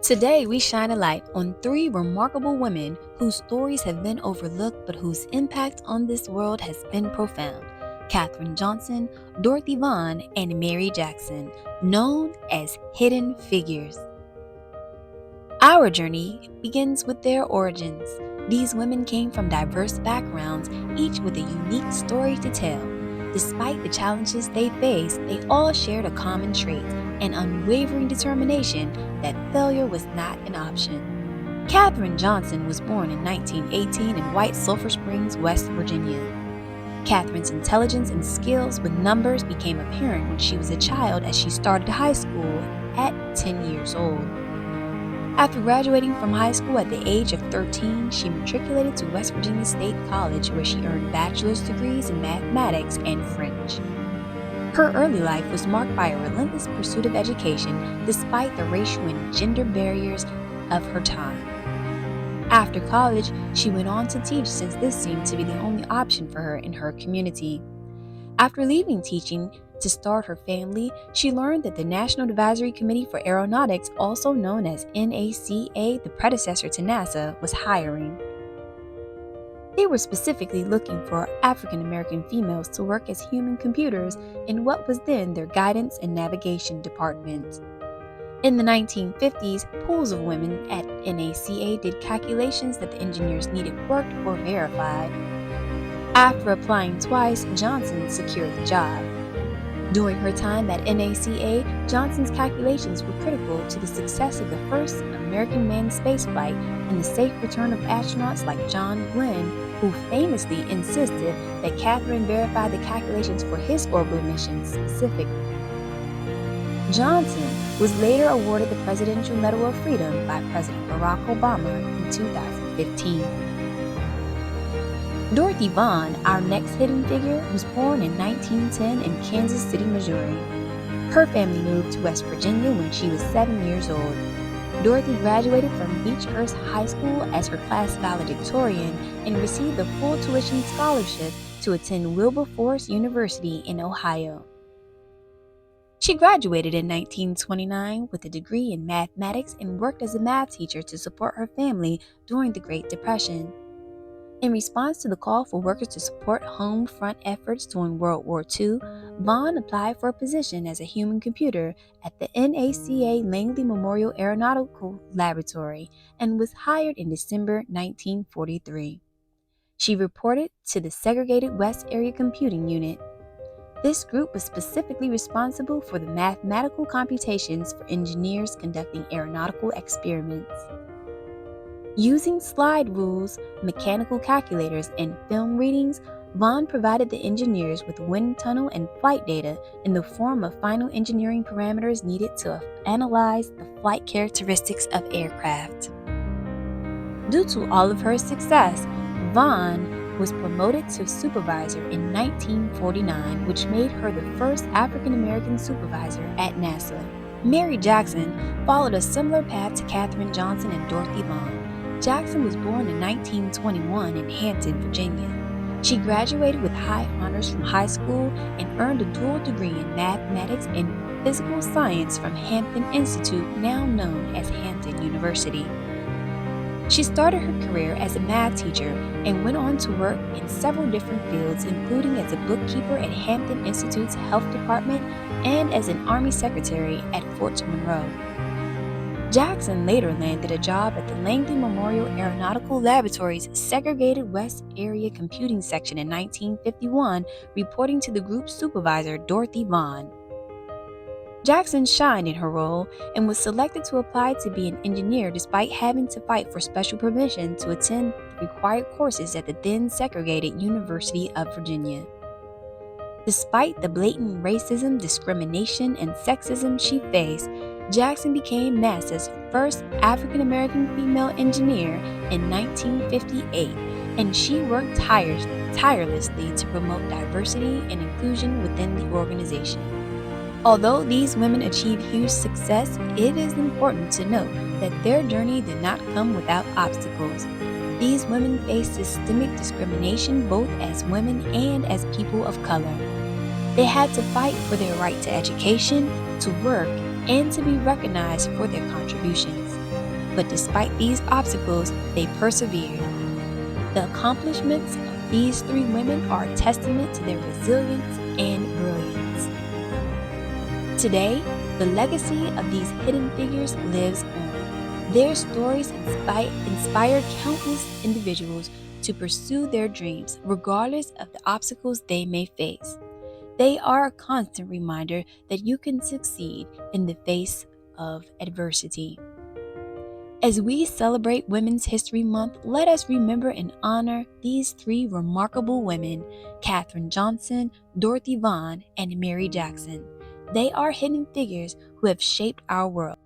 Today, we shine a light on three remarkable women whose stories have been overlooked but whose impact on this world has been profound: Katherine Johnson, Dorothy Vaughan, and Mary Jackson, known as Hidden Figures. Our journey begins with their origins. These women came from diverse backgrounds, each with a unique story to tell. Despite the challenges they faced, they all shared a common trait: an unwavering determination that failure was not an option. Katherine Johnson was born in 1918 in White Sulphur Springs, West Virginia. Katherine's intelligence and skills with numbers became apparent when she was a child, as she started high school at 10 years old. After graduating from high school at the age of 13, she matriculated to West Virginia State College, where she earned bachelor's degrees in mathematics and French. Her early life was marked by a relentless pursuit of education despite the racial and gender barriers of her time. After college, she went on to teach, since this seemed to be the only option for her in her community. After leaving teaching to start her family, she learned that the National Advisory Committee for Aeronautics, also known as NACA, the predecessor to NASA, was hiring. They were specifically looking for African American females to work as human computers in what was then their guidance and navigation department. In the 1950s, pools of women at NACA did calculations that the engineers needed worked or verified. After applying twice, Johnson secured the job. During her time at NACA, Johnson's calculations were critical to the success of the first American manned spaceflight and the safe return of astronauts like John Glenn, who famously insisted that Katherine verify the calculations for his orbital missions specifically. Johnson was later awarded the Presidential Medal of Freedom by President Barack Obama in 2015. Dorothy Vaughan, our next hidden figure, was born in 1910 in Kansas City, Missouri. Her family moved to West Virginia when she was 7 years old. Dorothy graduated from Beechhurst High School as her class valedictorian and received a full tuition scholarship to attend Wilberforce University in Ohio. She graduated in 1929 with a degree in mathematics and worked as a math teacher to support her family during the Great Depression. In response to the call for workers to support home front efforts during World War II, Vaughan applied for a position as a human computer at the NACA Langley Memorial Aeronautical Laboratory and was hired in December 1943. She reported to the Segregated West Area Computing Unit. This group was specifically responsible for the mathematical computations for engineers conducting aeronautical experiments. Using slide rules, mechanical calculators, and film readings, Vaughan provided the engineers with wind tunnel and flight data in the form of final engineering parameters needed to analyze the flight characteristics of aircraft. Due to all of her success, Vaughan was promoted to supervisor in 1949, which made her the first African American supervisor at NASA. Mary Jackson followed a similar path to Katherine Johnson and Dorothy Vaughan. Jackson was born in 1921 in Hampton, Virginia. She graduated with high honors from high school and earned a dual degree in mathematics and physical science from Hampton Institute, now known as Hampton University. She started her career as a math teacher and went on to work in several different fields, including as a bookkeeper at Hampton Institute's Health Department and as an Army secretary at Fort Monroe. Jackson later landed a job at the Langley Memorial Aeronautical Laboratory's Segregated West Area Computing Section in 1951, reporting to the group's supervisor, Dorothy Vaughan. Jackson shined in her role and was selected to apply to be an engineer despite having to fight for special permission to attend the required courses at the then segregated University of Virginia. Despite the blatant racism, discrimination, and sexism she faced, Jackson became NASA's first African American female engineer in 1958, and she worked tirelessly to promote diversity and inclusion within the organization. Although these women achieved huge success, it is important to note that their journey did not come without obstacles. These women faced systemic discrimination both as women and as people of color. They had to fight for their right to education, to work, and to be recognized for their contributions. But despite these obstacles, they persevered. The accomplishments of these three women are a testament to their resilience and brilliance. Today, the legacy of these hidden figures lives on. Their stories inspire countless individuals to pursue their dreams, regardless of the obstacles they may face. They are a constant reminder that you can succeed in the face of adversity. As we celebrate Women's History Month, let us remember and honor these three remarkable women, Katherine Johnson, Dorothy Vaughan, and Mary Jackson. They are hidden figures who have shaped our world.